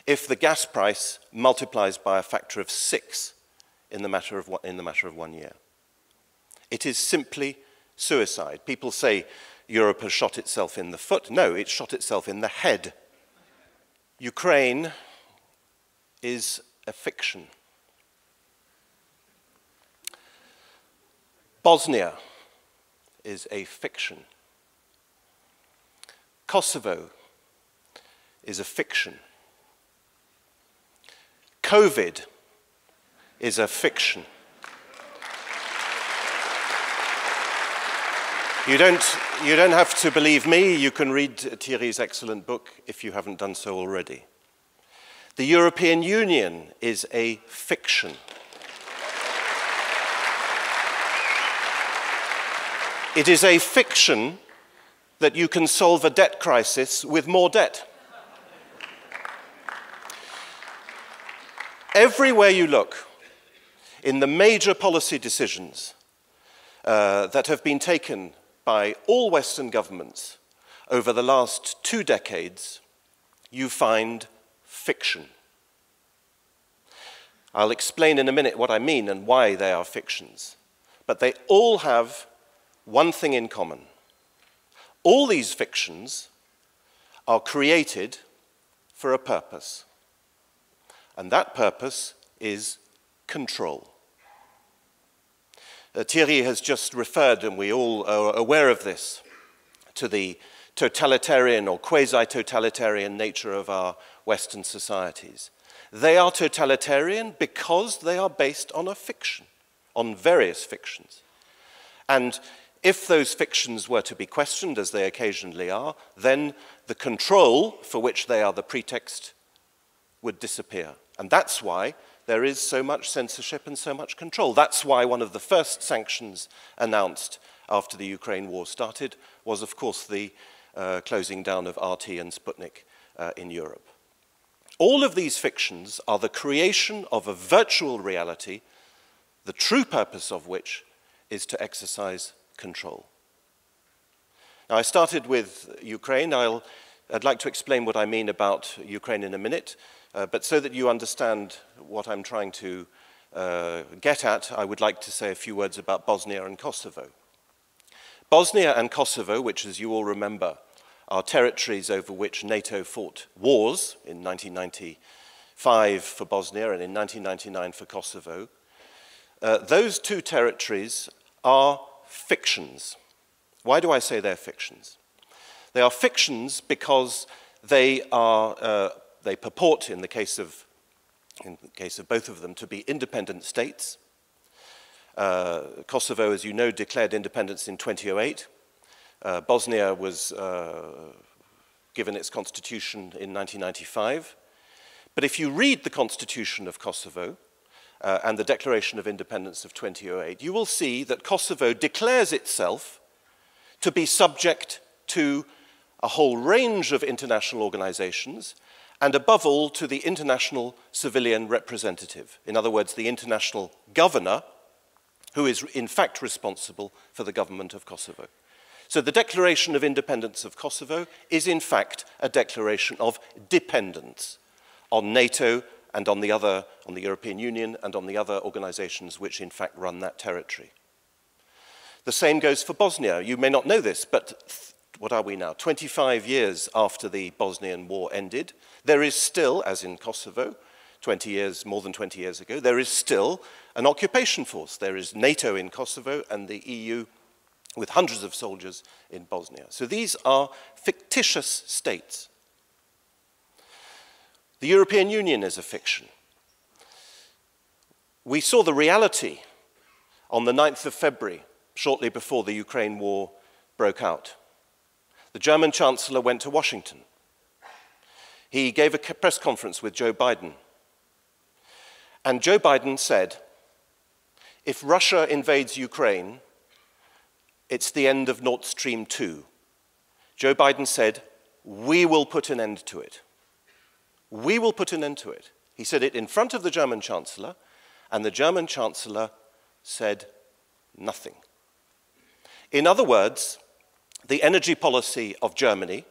if the gas price multiplies by a factor of 6 in the matter of 1 year. It is simply suicide. People say Europe has shot itself in the foot. No, it shot itself in the head. Ukraine is a fiction. Bosnia is a fiction. Kosovo is a fiction. COVID is a fiction. You don't have to believe me. You can read Thierry's excellent book if you haven't done so already. The European Union is a fiction. It is a fiction that you can solve a debt crisis with more debt. Everywhere you look, in the major policy decisions that have been taken by all Western governments over the last 2 decades, you find fiction. I'll explain in a minute what I mean and why they are fictions, but they all have one thing in common. All these fictions are created for a purpose, and that purpose is control. Thierry has just referred, and we all are aware of this, to the totalitarian or quasi-totalitarian nature of our Western societies. They are totalitarian because they are based on a fiction, on various fictions. And if those fictions were to be questioned, as they occasionally are, then the control for which they are the pretext would disappear. And that's why there is so much censorship and so much control. That's why one of the first sanctions announced after the Ukraine war started was, of course, the closing down of RT and Sputnik in Europe. All of these fictions are the creation of a virtual reality, the true purpose of which is to exercise control. Now, I started with Ukraine. I'd like to explain what I mean about Ukraine in a minute. But so that you understand what I'm trying to get at, I would like to say a few words about Bosnia and Kosovo. Bosnia and Kosovo, which, as you all remember, are territories over which NATO fought wars in 1995 for Bosnia and in 1999 for Kosovo, those 2 territories are fictions. Why do I say they're fictions? They are fictions because they purport, in the case of both of them, to be independent states. Kosovo, as you know, declared independence in 2008. Bosnia was given its constitution in 1995. But if you read the constitution of Kosovo and the Declaration of Independence of 2008, you will see that Kosovo declares itself to be subject to a whole range of international organizations, and above all to the international civilian representative. In other words, the international governor, who is in fact responsible for the government of Kosovo. So the Declaration of Independence of Kosovo is in fact a declaration of dependence on NATO and on the European Union and on the other organizations which in fact run that territory. The same goes for Bosnia. You may not know this, but what are we now? 25 years after the Bosnian War ended, there is still, as in Kosovo, more than 20 years ago, there is still an occupation force. There is NATO in Kosovo and the EU with hundreds of soldiers in Bosnia. So these are fictitious states. The European Union is a fiction. We saw the reality on the 9th of February, shortly before the Ukraine war broke out. The German Chancellor went to Washington. He gave a press conference with Joe Biden. And Joe Biden said, if Russia invades Ukraine, it's the end of Nord Stream 2. Joe Biden said, we will put an end to it. We will put an end to it. He said it in front of the German Chancellor, and the German Chancellor said nothing. In other words, the energy policy of Germany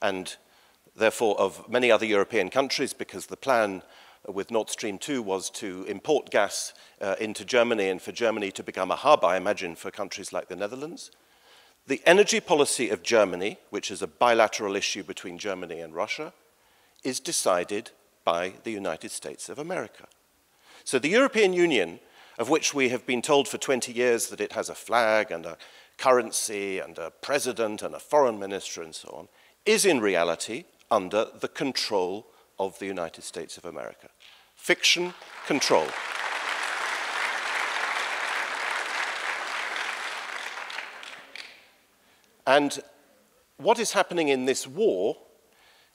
and therefore, of many other European countries, because the plan with Nord Stream 2 was to import gas into Germany and for Germany to become a hub, I imagine, for countries like the Netherlands. The energy policy of Germany, which is a bilateral issue between Germany and Russia, is decided by the United States of America. So the European Union, of which we have been told for 20 years that it has a flag and a currency and a president and a foreign minister and so on, is in reality under the control of the United States of America. Fiction, control. And what is happening in this war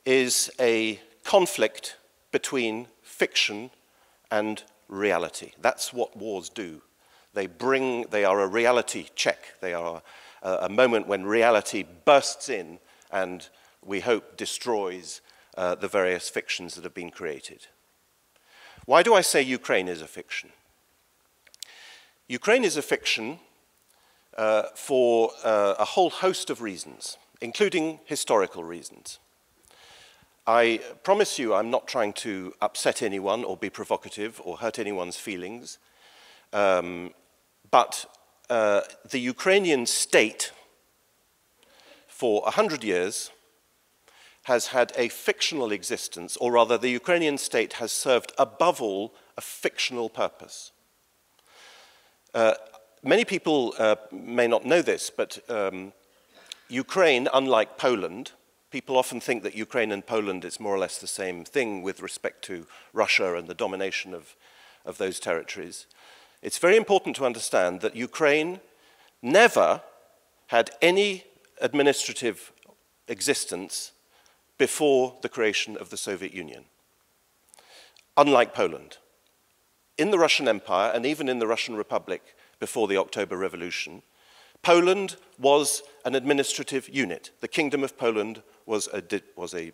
is a conflict between fiction and reality. That's what wars do. They are a reality check. They are a moment when reality bursts in and, we hope, destroys the various fictions that have been created. Why do I say Ukraine is a fiction? Ukraine is a fiction for a whole host of reasons, including historical reasons. I promise you I'm not trying to upset anyone or be provocative or hurt anyone's feelings, but the Ukrainian state for 100 years has had a fictional existence, or rather the Ukrainian state has served above all a fictional purpose. Many people may not know this, but Ukraine, unlike Poland, people often think that Ukraine and Poland is more or less the same thing with respect to Russia and the domination of those territories. It's very important to understand that Ukraine never had any administrative existence before the creation of the Soviet Union, unlike Poland. In the Russian Empire, and even in the Russian Republic before the October Revolution, Poland was an administrative unit. The Kingdom of Poland was an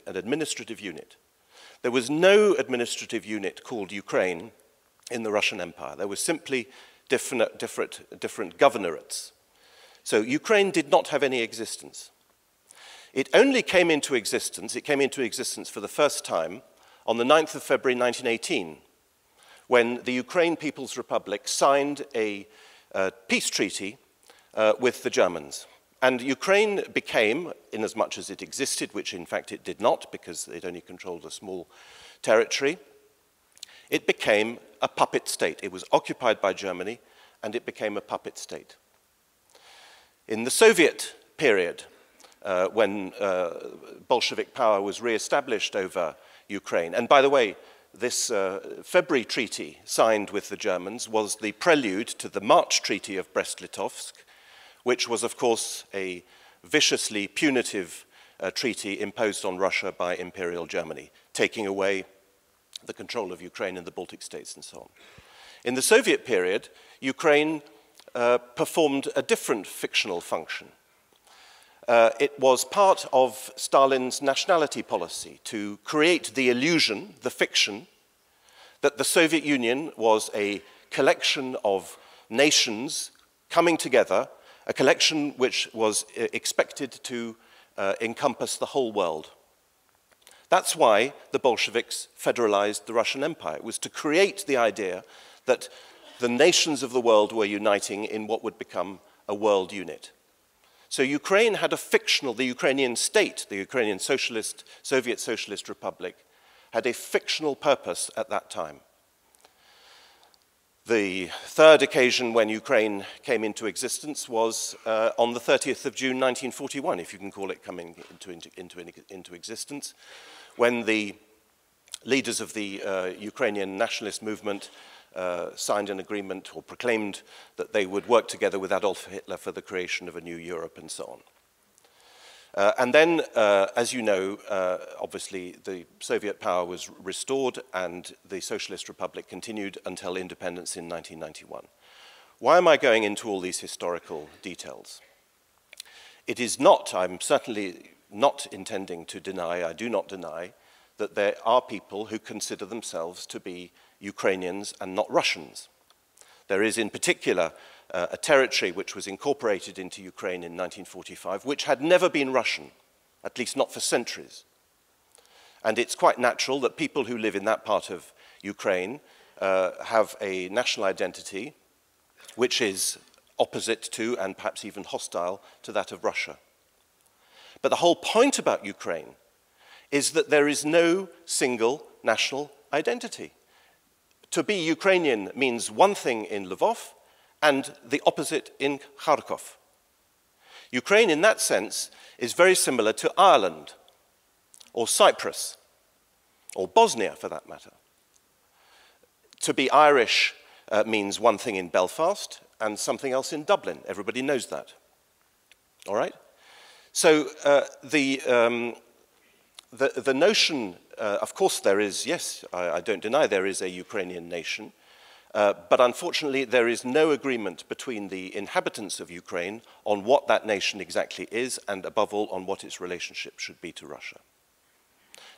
administrative unit. There was no administrative unit called Ukraine in the Russian Empire. There were simply different governorates. So Ukraine did not have any existence. It only came into existence for the first time on the 9th of February 1918, when the Ukraine People's Republic signed a peace treaty with the Germans. And Ukraine became, in as much as it existed, which in fact it did not because it only controlled a small territory, it became a puppet state. It was occupied by Germany and it became a puppet state. In the Soviet period, when Bolshevik power was re-established over Ukraine, and by the way, this February treaty signed with the Germans was the prelude to the March Treaty of Brest-Litovsk, which was, of course, a viciously punitive treaty imposed on Russia by Imperial Germany, taking away the control of Ukraine and the Baltic states and so on. In the Soviet period, Ukraine performed a different fictional function. It was part of Stalin's nationality policy to create the illusion, the fiction, that the Soviet Union was a collection of nations coming together, a collection which was expected to encompass the whole world. That's why the Bolsheviks federalized the Russian Empire. It was to create the idea that the nations of the world were uniting in what would become a world unit. So Ukraine had a fictional, the Ukrainian state, the Ukrainian Soviet Socialist Republic, had a fictional purpose at that time. The third occasion when Ukraine came into existence was on the 30th of June 1941, if you can call it coming into existence, when the leaders of the Ukrainian nationalist movement signed an agreement or proclaimed that they would work together with Adolf Hitler for the creation of a new Europe and so on. And then, as you know, obviously the Soviet power was restored and the Socialist Republic continued until independence in 1991. Why am I going into all these historical details? It is not, I'm certainly not intending to deny, I do not deny, that there are people who consider themselves to be Ukrainians and not Russians. There is in particular a territory which was incorporated into Ukraine in 1945, which had never been Russian, at least not for centuries. And it's quite natural that people who live in that part of Ukraine have a national identity which is opposite to and perhaps even hostile to that of Russia. But the whole point about Ukraine is that there is no single national identity. To be Ukrainian means one thing in Lvov and the opposite in Kharkov. Ukraine, in that sense, is very similar to Ireland, or Cyprus, or Bosnia, for that matter. To be Irish means one thing in Belfast and something else in Dublin. Everybody knows that. All right? So the notion, of course there is, yes, I don't deny there is a Ukrainian nation, but unfortunately there is no agreement between the inhabitants of Ukraine on what that nation exactly is, and above all on what its relationship should be to Russia.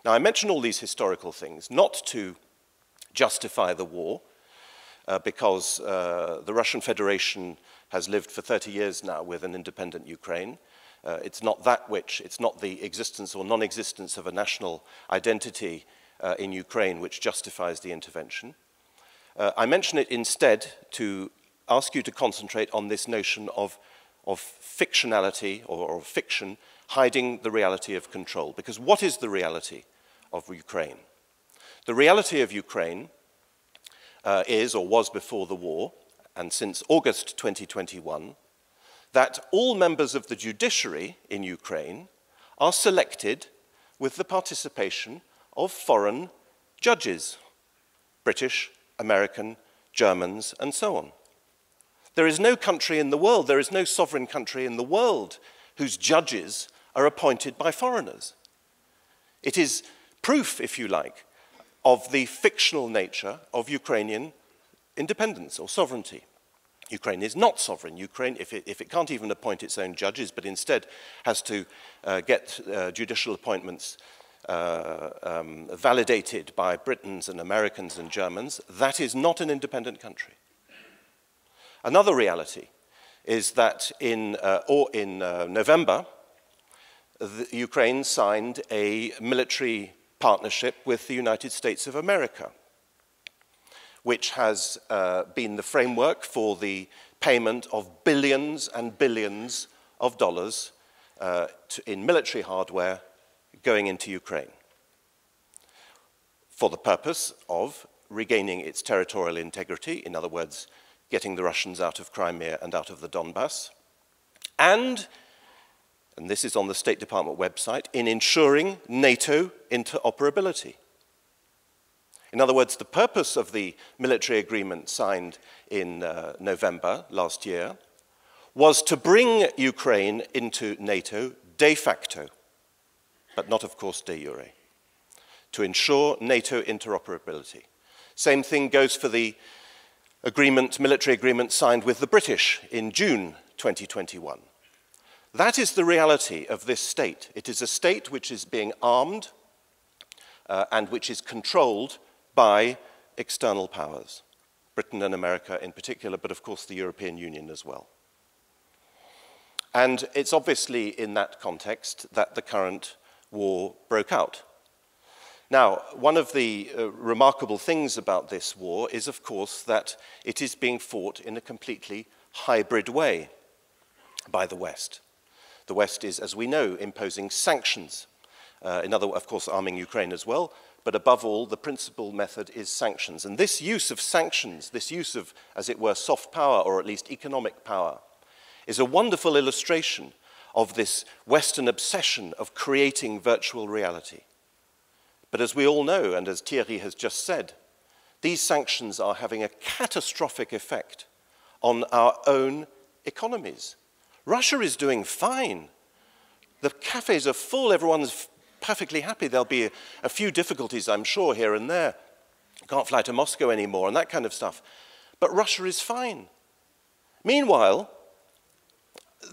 Now I mention all these historical things not to justify the war, because the Russian Federation has lived for 30 years now with an independent Ukraine. It's not the existence or non-existence of a national identity in Ukraine which justifies the intervention. I mention it instead to ask you to concentrate on this notion of fictionality or fiction hiding the reality of control. Because what is the reality of Ukraine? The reality of Ukraine is, or was before the war, and since August 2021, that all members of the judiciary in Ukraine are selected with the participation of foreign judges, British, American, Germans, and so on. There is no country in the world, there is no sovereign country in the world whose judges are appointed by foreigners. It is proof, if you like, of the fictional nature of Ukrainian independence or sovereignty. Ukraine is not sovereign. Ukraine, if it can't even appoint its own judges, but instead has to get judicial appointments validated by Britons and Americans and Germans, that is not an independent country. Another reality is that in November, Ukraine signed a military partnership with the United States of America, which has been the framework for the payment of billions and billions of dollars in military hardware going into Ukraine for the purpose of regaining its territorial integrity, in other words, getting the Russians out of Crimea and out of the Donbass, and this is on the State Department website, in ensuring NATO interoperability. In other words, the purpose of the military agreement signed in November last year was to bring Ukraine into NATO de facto, but not, of course, de jure, to ensure NATO interoperability. Same thing goes for the military agreement signed with the British in June 2021. That is the reality of this state. It is a state which is being armed and which is controlled by external powers, Britain and America in particular, but of course the European Union as well. And it's obviously in that context that the current war broke out. Now, one of the remarkable things about this war is, of course, that it is being fought in a completely hybrid way by the West. The West is, as we know, imposing sanctions, of course, arming Ukraine as well, but above all, the principal method is sanctions. And this use of sanctions, this use of, as it were, soft power, or at least economic power, is a wonderful illustration of this Western obsession of creating virtual reality. But as we all know, and as Thierry has just said, these sanctions are having a catastrophic effect on our own economies. Russia is doing fine. The cafes are full, everyone's perfectly happy. There'll be a few difficulties, I'm sure, here and there. Can't fly to Moscow anymore and that kind of stuff. But Russia is fine. Meanwhile,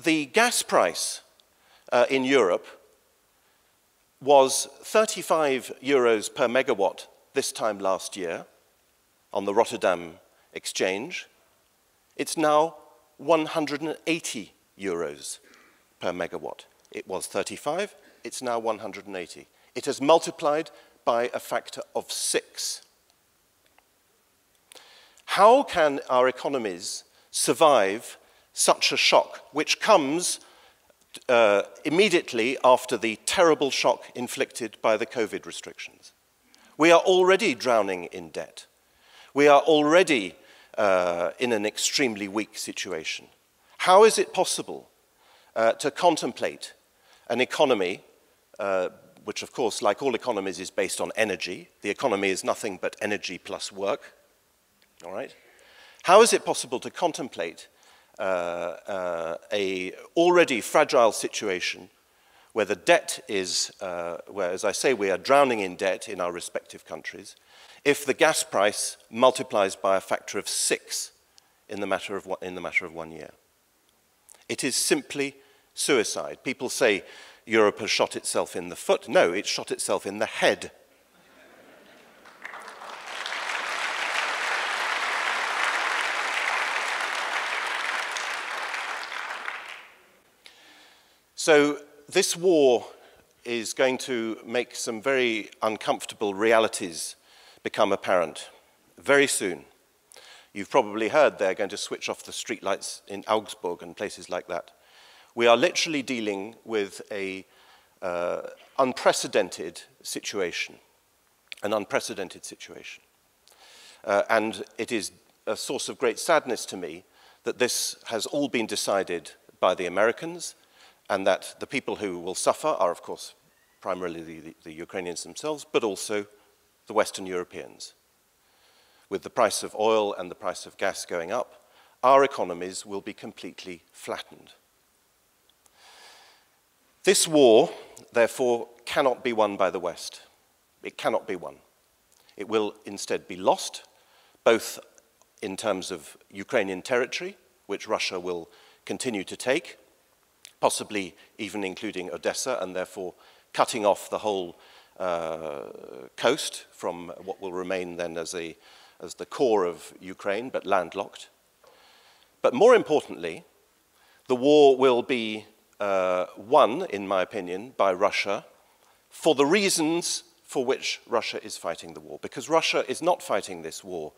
the gas price in Europe was 35 euros per megawatt this time last year on the Rotterdam exchange. It's now 180 euros per megawatt. It was 35, it's now 180. It has multiplied by a factor of 6. How can our economies survive such a shock, which comes immediately after the terrible shock inflicted by the COVID restrictions? We are already drowning in debt. We are already in an extremely weak situation. How is it possible to contemplate an economy, which of course, like all economies, is based on energy? The economy is nothing but energy plus work. All right? How is it possible to contemplate a already fragile situation where the debt is, where, as I say, we are drowning in debt in our respective countries, if the gas price multiplies by a factor of 6 in the matter of 1 year? It is simply suicide. People say Europe has shot itself in the foot. No, it shot itself in the head. So this war is going to make some very uncomfortable realities become apparent very soon. You've probably heard they're going to switch off the streetlights in Augsburg and places like that. We are literally dealing with an unprecedented situation, and it is a source of great sadness to me that this has all been decided by the Americans, and that the people who will suffer are, of course, primarily the Ukrainians themselves, but also the Western Europeans. With the price of oil and the price of gas going up, our economies will be completely flattened. This war, therefore, cannot be won by the West. It cannot be won. It will instead be lost, both in terms of Ukrainian territory, which Russia will continue to take, possibly even including Odessa, and therefore cutting off the whole coast from what will remain then as the core of Ukraine, but landlocked. But more importantly, the war will be won, in my opinion, by Russia for the reasons for which Russia is fighting the war. Because Russia is not fighting this war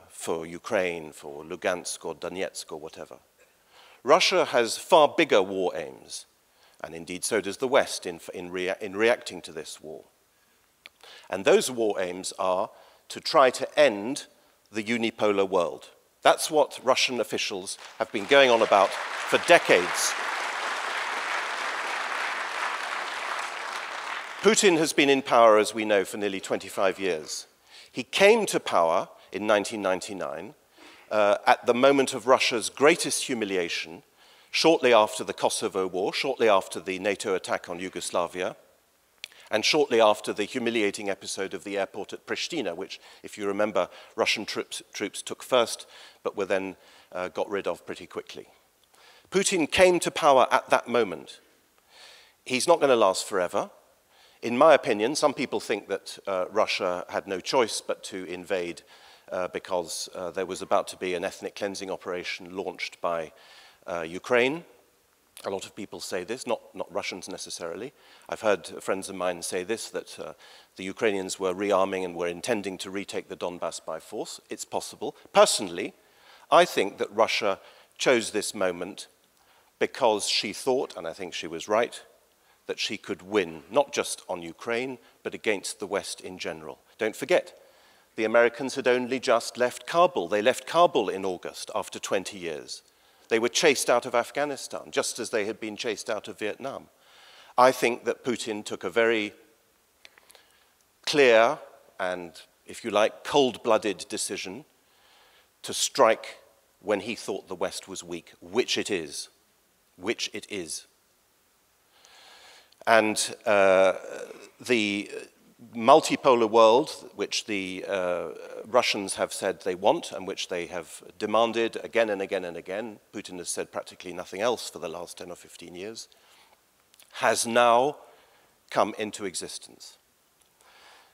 for Ukraine, for Lugansk or Donetsk or whatever. Russia has far bigger war aims, and indeed so does the West in reacting to this war. And those war aims are to try to end the unipolar world. That's what Russian officials have been going on about for decades. Putin has been in power, as we know, for nearly 25 years. He came to power in 1999 at the moment of Russia's greatest humiliation, shortly after the Kosovo War, shortly after the NATO attack on Yugoslavia, and shortly after the humiliating episode of the airport at Pristina, which, if you remember, Russian troops took first, but were then got rid of pretty quickly. Putin came to power at that moment. He's not going to last forever. In my opinion, some people think that Russia had no choice but to invade because there was about to be an ethnic cleansing operation launched by Ukraine. A lot of people say this, not Russians necessarily. I've heard friends of mine say this, that the Ukrainians were rearming and were intending to retake the Donbass by force. It's possible. Personally, I think that Russia chose this moment because she thought, and I think she was right, that she could win, not just on Ukraine, but against the West in general. Don't forget, the Americans had only just left Kabul. They left Kabul in August after 20 years. They were chased out of Afghanistan, just as they had been chased out of Vietnam. I think that Putin took a very clear and, if you like, cold-blooded decision to strike when he thought the West was weak, which it is. And the multipolar world, which the Russians have said they want and which they have demanded again and again and again, Putin has said practically nothing else for the last 10 or 15 years, has now come into existence.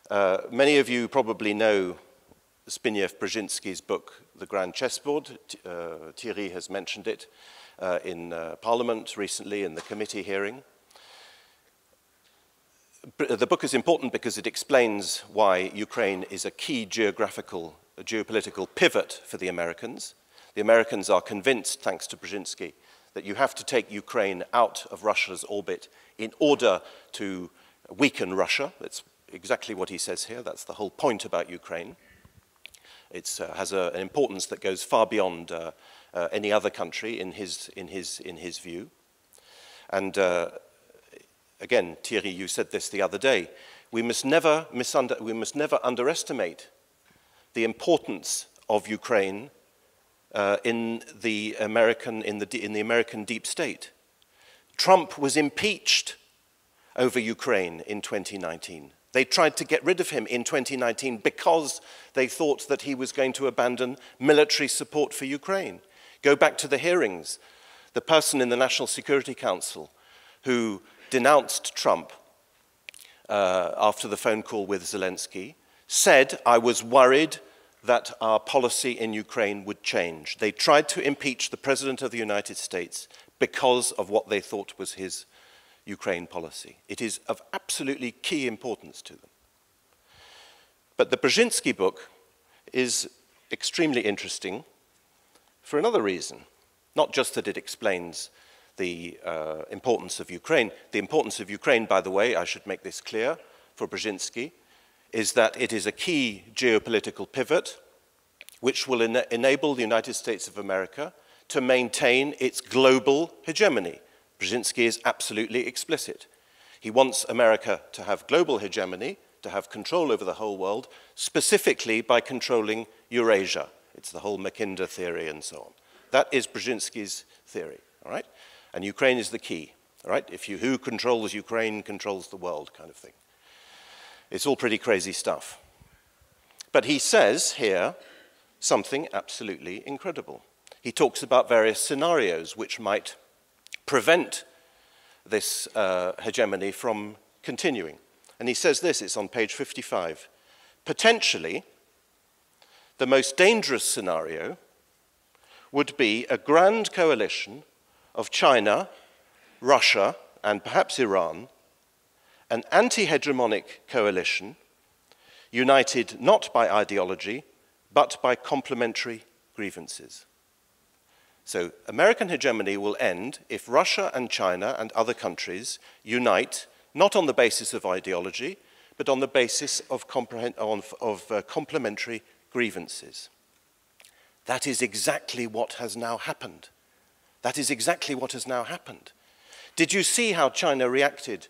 Many of you probably know Zbigniew Brzezinski's book, The Grand Chessboard. Thierry has mentioned it in Parliament recently in the committee hearing. The book is important because it explains why Ukraine is a key geopolitical pivot for the Americans. The Americans are convinced, thanks to Brzezinski, that you have to take Ukraine out of Russia's orbit in order to weaken Russia. That's exactly what he says here. That's the whole point about Ukraine. It has an importance that goes far beyond any other country in his view. And again, Thierry, you said this the other day. We must never underestimate the importance of Ukraine in the American deep state. Trump was impeached over Ukraine in 2019. They tried to get rid of him in 2019 because they thought that he was going to abandon military support for Ukraine. Go back to the hearings. The person in the National Security Council who denounced Trump after the phone call with Zelensky said, "I was worried that our policy in Ukraine would change." They tried to impeach the President of the United States because of what they thought was his Ukraine policy. It is of absolutely key importance to them. But the Brzezinski book is extremely interesting for another reason. Not just that it explains the importance of Ukraine. The importance of Ukraine, by the way, I should make this clear for Brzezinski, is that it is a key geopolitical pivot which will enable the United States of America to maintain its global hegemony. Brzezinski is absolutely explicit. He wants America to have global hegemony, to have control over the whole world, specifically by controlling Eurasia. It's the whole Mackinder theory and so on. That is Brzezinski's theory, all right? And Ukraine is the key, all right? Who controls Ukraine controls the world kind of thing. It's all pretty crazy stuff. But he says here something absolutely incredible. He talks about various scenarios which might prevent this hegemony from continuing. And he says this, it's on page 55. Potentially, the most dangerous scenario would be a grand coalition of China, Russia, and perhaps Iran, an anti-hegemonic coalition united not by ideology, but by complementary grievances. So American hegemony will end if Russia and China and other countries unite, not on the basis of ideology, but on the basis of complementary grievances. That is exactly what has now happened. That is exactly what has now happened. Did you see how China reacted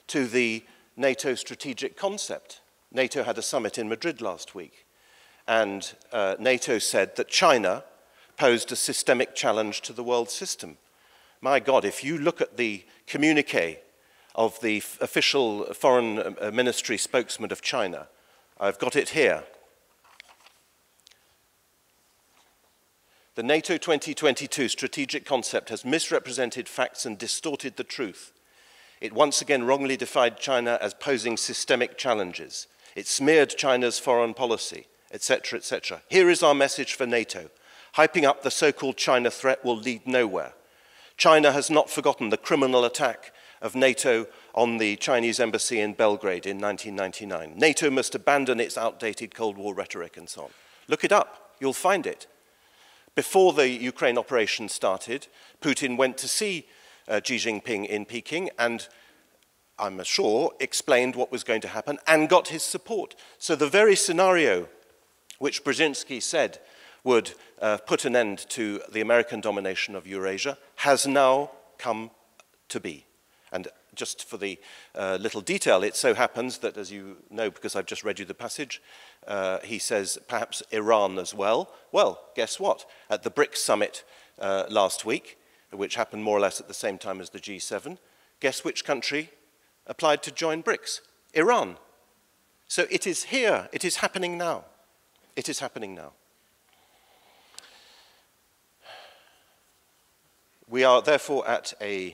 to the NATO strategic concept? NATO had a summit in Madrid last week, and NATO said that China posed a systemic challenge to the world system. My God, if you look at the communiqué of the official foreign ministry spokesman of China, I've got it here. The NATO 2022 strategic concept has misrepresented facts and distorted the truth. It once again wrongly defined China as posing systemic challenges. It smeared China's foreign policy, etc., etc. Here is our message for NATO. Hyping up the so-called China threat will lead nowhere. China has not forgotten the criminal attack of NATO on the Chinese embassy in Belgrade in 1999. NATO must abandon its outdated Cold War rhetoric and so on. Look it up, you'll find it. Before the Ukraine operation started, Putin went to see Xi Jinping in Peking and, I'm sure, explained what was going to happen and got his support. So the very scenario which Brzezinski said would put an end to the American domination of Eurasia has now come to be. And just for the little detail, it so happens that, as you know, because I've just read you the passage, he says perhaps Iran as well. Well, guess what? At the BRICS summit last week, which happened more or less at the same time as the G7, guess which country applied to join BRICS? Iran. So it is here. It is happening now. It is happening now. We are therefore at an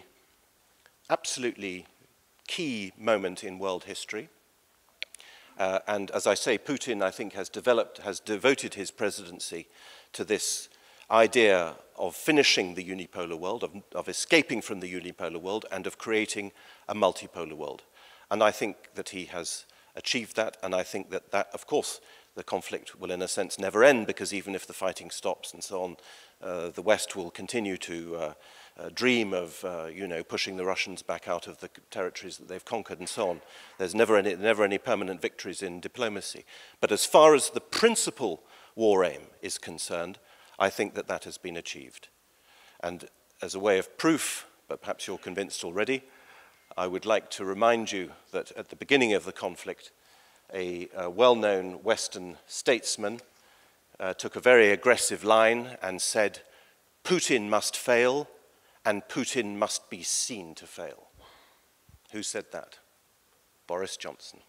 absolutely key moment in world history. And as I say, Putin, I think, has devoted his presidency to this idea of finishing the unipolar world, of escaping from the unipolar world, and of creating a multipolar world. And I think that he has achieved that, and I think that that, of course, the conflict will in a sense never end, because even if the fighting stops and so on, the West will continue to dream of pushing the Russians back out of the territories that they've conquered and so on. There's never any permanent victories in diplomacy. But as far as the principal war aim is concerned, I think that that has been achieved. And as a way of proof, but perhaps you're convinced already, I would like to remind you that at the beginning of the conflict, a well-known Western statesman took a very aggressive line and said, "Putin must fail, and Putin must be seen to fail." Who said that? Boris Johnson.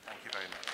Thank you very much.